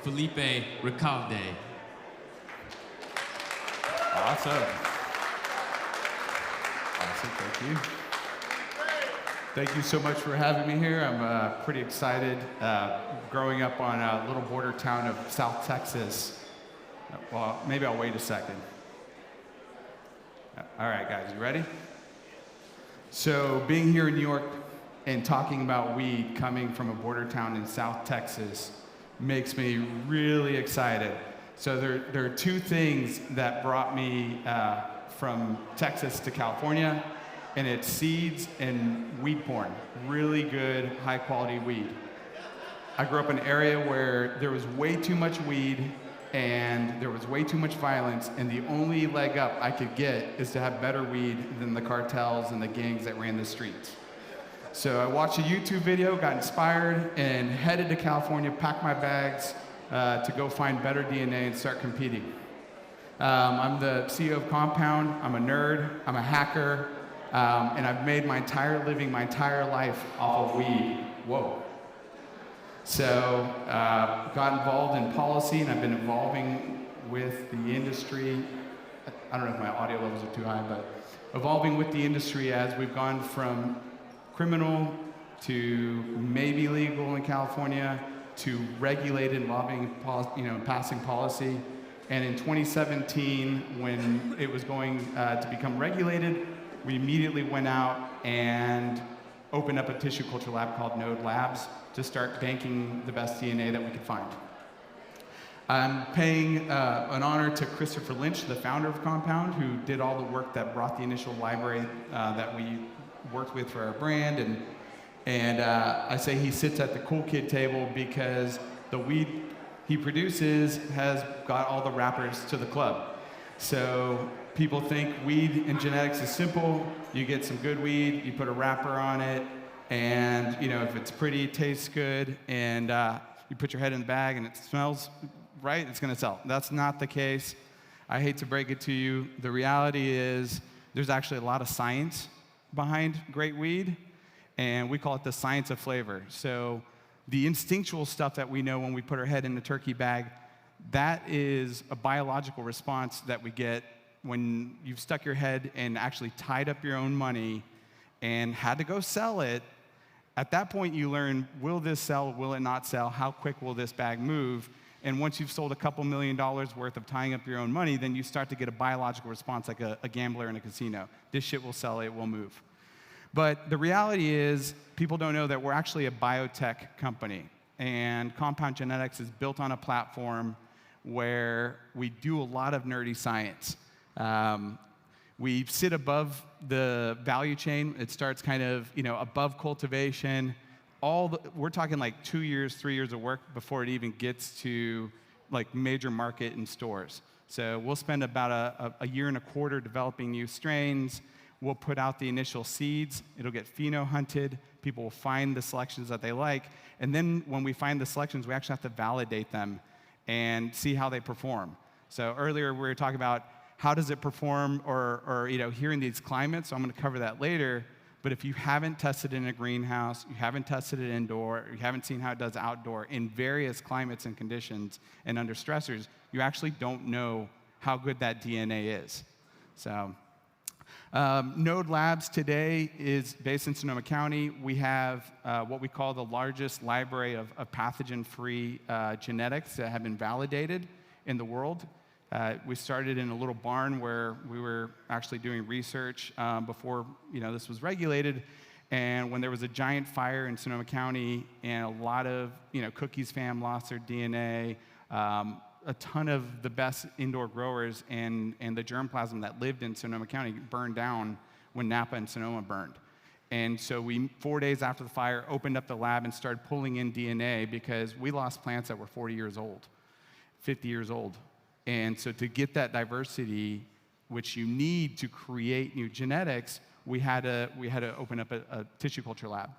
Felipe Recalde. Awesome. Awesome, thank you. Thank you so much for having me here. I'm pretty excited. Growing up on a little border town of South Texas. Well, maybe I'll wait a second. All right, guys, you ready? So being here in New York and talking about weed coming from a border town in South Texas makes me really excited. So there are two things that brought me from Texas to California, and it's seeds and weed porn. Really good, high quality weed. I grew up in an area where there was way too much weed and there was way too much violence, and the only leg up I could get is to have better weed than the cartels and the gangs that ran the streets. So I watched a YouTube video, got inspired, and headed to California, packed my bags to go find better DNA and start competing. I'm the CEO of Compound. I'm a nerd, I'm a hacker, and I've made my entire living, my entire life off of weed. Whoa. So got involved in policy, and I've been evolving with the industry. I don't know if my audio levels are too high, but evolving with the industry as we've gone from criminal to maybe legal in California to regulated and lobbying, passing policy. And in 2017, when it was going to become regulated, we immediately went out and opened up a tissue culture lab called Node Labs to start banking the best DNA that we could find. I'm paying an honor to Christopher Lynch, the founder of Compound, who did all the work that brought the initial library that we worked with for our brand. And I say he sits at the cool kid table because the weed he produces has got all the wrappers to the club. So people think weed and genetics is simple. You get some good weed, you put a wrapper on it, and if it's pretty, tastes good, and you put your head in the bag and it smells right, it's gonna sell. That's not the case. I hate to break it to you. The reality is there's actually a lot of science behind great weed, and we call it the science of flavor. So the instinctual stuff that we know when we put our head in the turkey bag, that is a biological response that we get when you've stuck your head and actually tied up your own money and had to go sell it. At that point, you learn, will this sell, will it not sell? How quick will this bag move? And once you've sold a couple $1 million worth of tying up your own money, then you start to get a biological response like a gambler in a casino. This shit will sell, it will move. But the reality is, people don't know that we're actually a biotech company. And Compound Genetics is built on a platform where we do a lot of nerdy science. We sit above the value chain. It starts kind of, above cultivation. We're talking like 2 years, 3 years of work before it even gets to like major market and stores. So we'll spend about a year and a quarter developing new strains. We'll put out the initial seeds. It'll get pheno-hunted. People will find the selections that they like. And then when we find the selections, we actually have to validate them and see how they perform. So earlier we were talking about how does it perform or here in these climates, so I'm gonna cover that later. But if you haven't tested in a greenhouse, you haven't tested it indoor, you haven't seen how it does outdoor in various climates and conditions and under stressors, you actually don't know how good that DNA is. So Node Labs today is based in Sonoma County. We have what we call the largest library of pathogen-free genetics that have been validated in the world. We started in a little barn where we were actually doing research before this was regulated. And when there was a giant fire in Sonoma County and a lot of Cookies fam lost their DNA, a ton of the best indoor growers and the germplasm that lived in Sonoma County burned down when Napa and Sonoma burned. And so we, 4 days after the fire, opened up the lab and started pulling in DNA because we lost plants that were 40 years old, 50 years old. And so to get that diversity, which you need to create new genetics, we had to open up a tissue culture lab.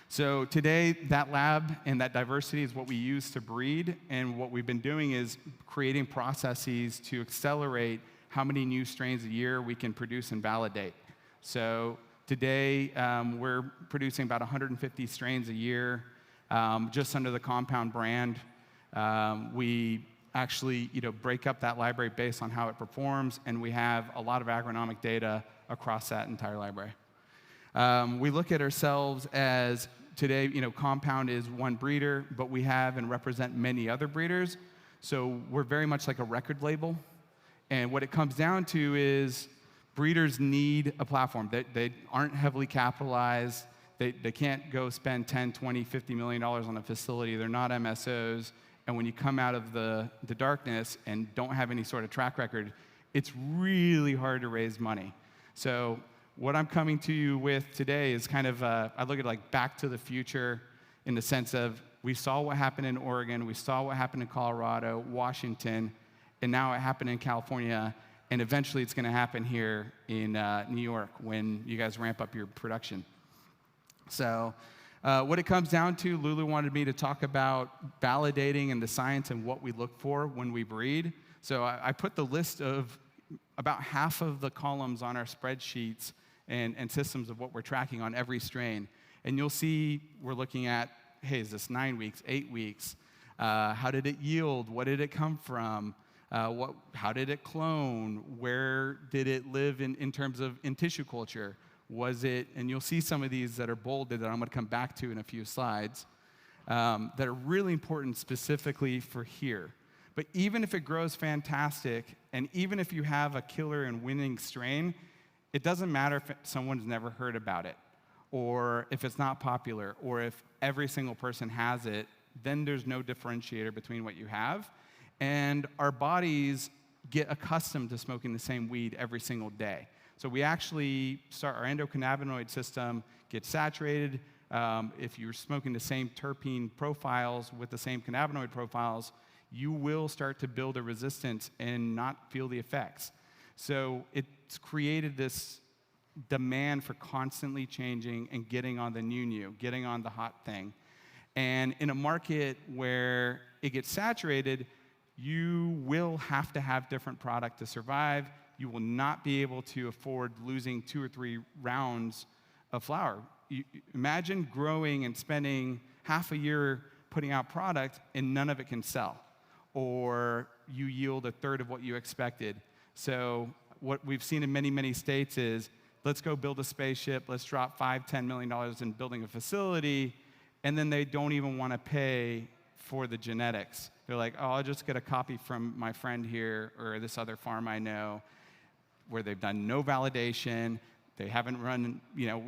So today, that lab and that diversity is what we use to breed, and what we've been doing is creating processes to accelerate how many new strains a year we can produce and validate. So today, we're producing about 150 strains a year, just under the Compound brand. We actually break up that library based on how it performs, and we have a lot of agronomic data across that entire library. We look at ourselves as today, compound is one breeder, but we have and represent many other breeders. So we're very much like a record label. And what it comes down to is breeders need a platform. They aren't heavily capitalized. They can't go spend 10, 20, $50 million on a facility. They're not MSOs. And when you come out of the darkness and don't have any sort of track record, it's really hard to raise money. So what I'm coming to you with today is kind of, I look at like back to the future in the sense of we saw what happened in Oregon, we saw what happened in Colorado, Washington, and now it happened in California, and eventually it's going to happen here in New York when you guys ramp up your production. So what it comes down to, Lulu wanted me to talk about validating and the science and what we look for when we breed. So I put the list of about half of the columns on our spreadsheets and systems of what we're tracking on every strain. And you'll see we're looking at, hey, is this 9 weeks, 8 weeks? How did it yield? What did it come from? How did it clone? Where did it live in terms of in tissue culture? Was it, and you'll see some of these that are bolded that I'm going to come back to in a few slides, that are really important specifically for here. But even if it grows fantastic, and even if you have a killer and winning strain, it doesn't matter if someone's never heard about it, or if it's not popular, or if every single person has it, then there's no differentiator between what you have. And our bodies get accustomed to smoking the same weed every single day. So we actually start, our endocannabinoid system gets saturated. If you're smoking the same terpene profiles with the same cannabinoid profiles, you will start to build a resistance and not feel the effects. So it's created this demand for constantly changing and getting on the new, getting on the hot thing. And in a market where it gets saturated, you will have to have different product to survive. You will not be able to afford losing 2 or 3 rounds of flower. Imagine growing and spending half a year putting out product and none of it can sell, or you yield a third of what you expected. So what we've seen in many, many states is, let's go build a spaceship, let's drop $5, $10 million in building a facility, and then they don't even want to pay for the genetics. They're like, oh, I'll just get a copy from my friend here or this other farm I know, where they've done no validation. They haven't run,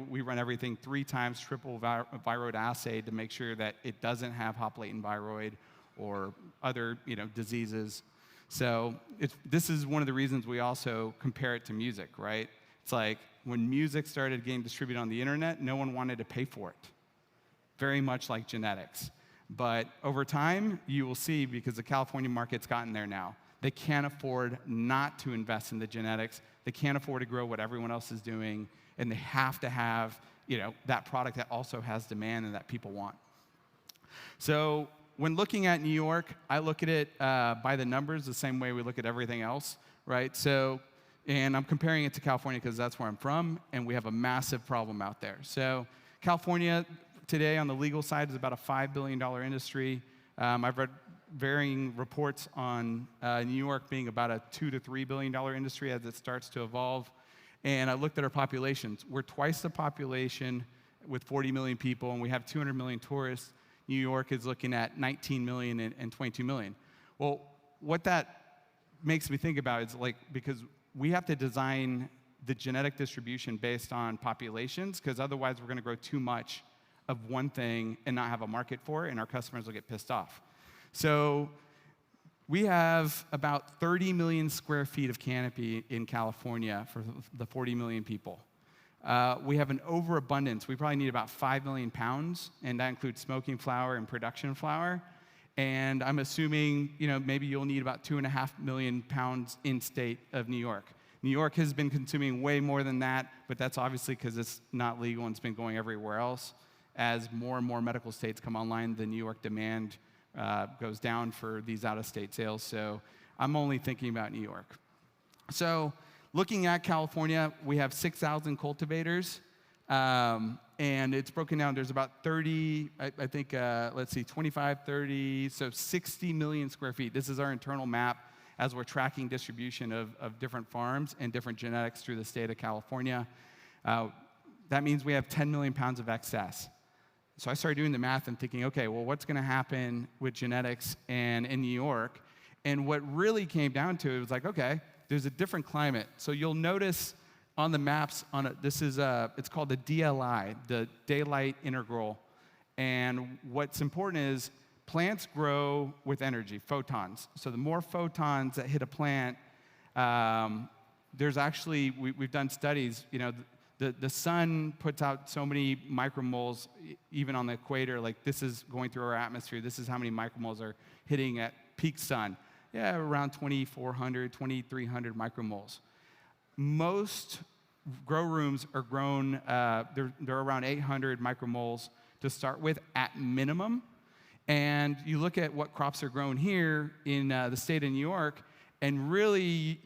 we run everything 3 times triple viroid assay to make sure that it doesn't have hop latent viroid or other, diseases. So this is one of the reasons we also compare it to music, right? It's like when music started getting distributed on the internet, no one wanted to pay for it. Very much like genetics. But over time, you will see, because the California market's gotten there now, they can't afford not to invest in the genetics. They can't afford to grow what everyone else is doing, and they have to have, that product that also has demand and that people want. So when looking at New York, I look at it by the numbers the same way we look at everything else, right? So, and I'm comparing it to California because that's where I'm from, and we have a massive problem out there. So California today on the legal side is about a $5 billion industry. I've read varying reports on New York being about a $2 to $3 billion industry as it starts to evolve. And I looked at our populations. We're twice the population with 40 million people, and we have 200 million tourists. New York is looking at 19 million and 22 million. Well, what that makes me think about is because we have to design the genetic distribution based on populations, because otherwise we're going to grow too much of one thing and not have a market for it, and our customers will get pissed off. So we have about 30 million square feet of canopy in California for the 40 million people. We have an overabundance. We probably need about 5 million pounds, and that includes smoking flower and production flower. And I'm assuming, maybe you'll need about 2.5 million pounds in state of New York. New York has been consuming way more than that, but that's obviously because it's not legal and it's been going everywhere else. As more and more medical states come online, the New York demand goes down for these out-of-state sales. So I'm only thinking about New York. So looking at California, we have 6,000 cultivators. and it's broken down. There's about 30, I think, let's see, 25, 30, so 60 million square feet. This is our internal map as we're tracking distribution of different farms and different genetics through the state of California. That means we have 10 million pounds of excess. So I started doing the math and thinking, okay, well, what's going to happen with genetics and in New York? And what really came down to it was like, okay, there's a different climate. So you'll notice on the maps, it's called the DLI, the daylight integral. And what's important is plants grow with energy, photons. So the more photons that hit a plant, there's actually, we've done studies, the sun puts out so many micromoles, even on the equator, like this is going through our atmosphere, this is how many micromoles are hitting at peak sun. Yeah, around 2,400, 2,300 micromoles. Most grow rooms are grown, they're around 800 micromoles to start with at minimum. And you look at what crops are grown here in the state of New York, and really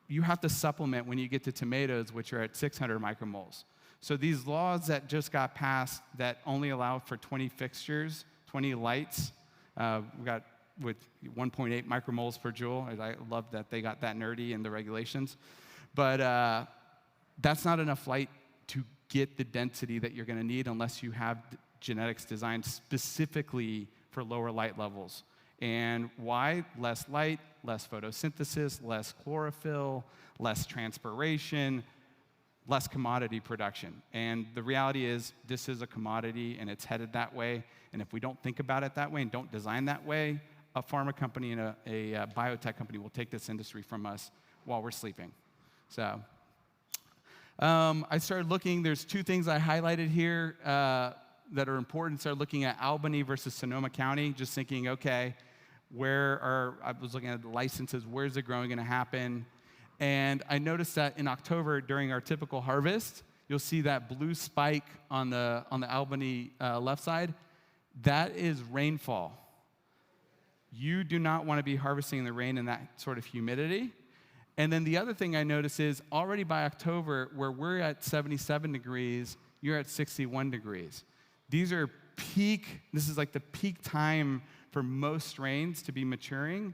you have to supplement when you get to tomatoes, which are at 600 micromoles. So these laws that just got passed that only allow for 20 fixtures, 20 lights, we got with 1.8 micromoles per joule. I love that they got that nerdy in the regulations. But that's not enough light to get the density that you're going to need unless you have genetics designed specifically for lower light levels. And why? Less light, less photosynthesis, less chlorophyll, less transpiration, less commodity production. And the reality is this is a commodity and it's headed that way. And if we don't think about it that way and don't design that way, a pharma company and a biotech company will take this industry from us while we're sleeping. So I started looking, there's two things I highlighted here that are important. Started looking at Albany versus Sonoma County, just thinking, okay, I was looking at the licenses, where's the growing going to happen? And I noticed that in October, during our typical harvest, you'll see that blue spike on the Albany left side. That is rainfall. You do not want to be harvesting in the rain and that sort of humidity. And then the other thing I noticed is already by October, where we're at 77 degrees, you're at 61 degrees. These are this is like the peak time for most strains to be maturing.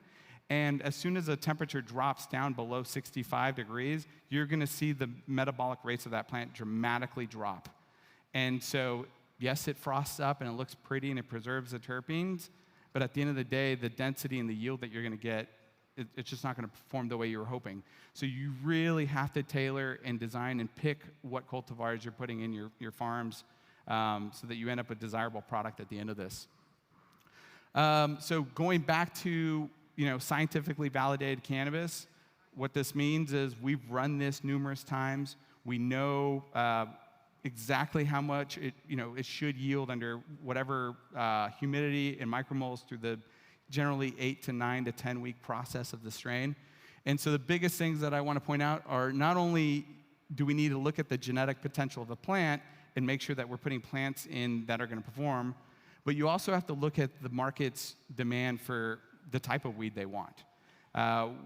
And as soon as the temperature drops down below 65 degrees, you're going to see the metabolic rates of that plant dramatically drop. And so, yes, it frosts up and it looks pretty and it preserves the terpenes, but at the end of the day, the density and the yield that you're going to get, it's just not going to perform the way you were hoping. So you really have to tailor and design and pick what cultivars you're putting in your farms so that you end up with a desirable product at the end of this. So going back to scientifically validated cannabis, what this means is we've run this numerous times. We know exactly how much it should yield under whatever humidity and micromoles through the generally 8 to 9 to 10 week process of the strain. And so the biggest things that I want to point out are not only do we need to look at the genetic potential of the plant and make sure that we're putting plants in that are going to perform, but you also have to look at the market's demand for the type of weed they want.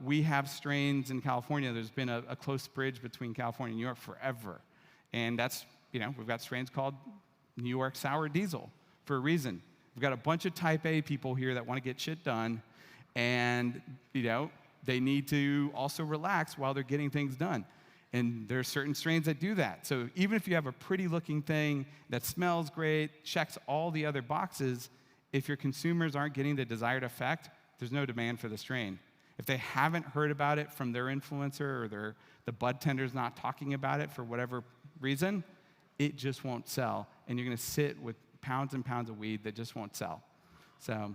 We have strains in California. There's been a close bridge between California and New York forever. And that's, we've got strains called New York Sour Diesel for a reason. We've got a bunch of type A people here that want to get shit done, and they need to also relax while they're getting things done. And there are certain strains that do that. So even if you have a pretty looking thing that smells great, checks all the other boxes, if your consumers aren't getting the desired effect, there's no demand for the strain. If they haven't heard about it from their influencer or the bud tender's not talking about it for whatever reason, it just won't sell. And you're going to sit with pounds and pounds of weed that just won't sell. So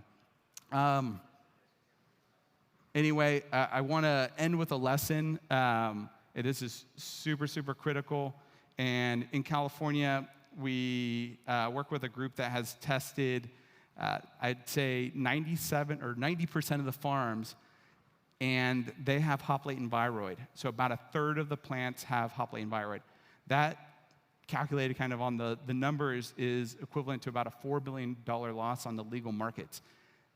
anyway, I want to end with a lesson. This is super, super critical. And in California, we work with a group that has tested, I'd say 97 or 90% of the farms, and they have hop latent viroid. So about a third of the plants have hop latent viroid. That calculated kind of on the numbers is equivalent to about a $4 billion loss on the legal markets.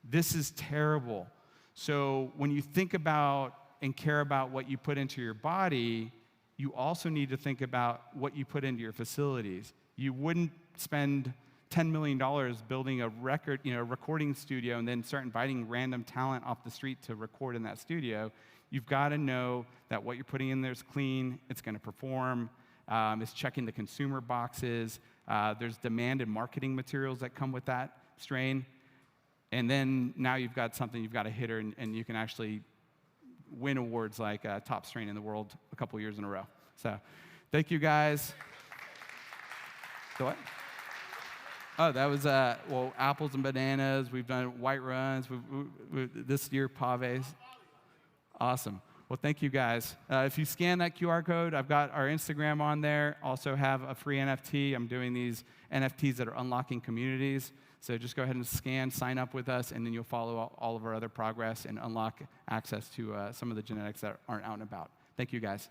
This is terrible. So when you think about and care about what you put into your body, you also need to think about what you put into your facilities. You wouldn't spend $10 million building a recording studio and then start inviting random talent off the street to record in that studio. You've got to know that what you're putting in there is clean, it's going to perform, it's checking the consumer boxes, there's demand and marketing materials that come with that strain. And then now you've got something, you've got a hitter, and you can actually win awards like top strain in the world a couple years in a row. So thank you guys. So what? Oh, that was, apples and bananas. We've done white runs. This year, paves. Awesome. Well, thank you, guys. If you scan that QR code, I've got our Instagram on there. Also have a free NFT. I'm doing these NFTs that are unlocking communities. So just go ahead and scan, sign up with us, and then you'll follow all of our other progress and unlock access to some of the genetics that aren't out and about. Thank you, guys.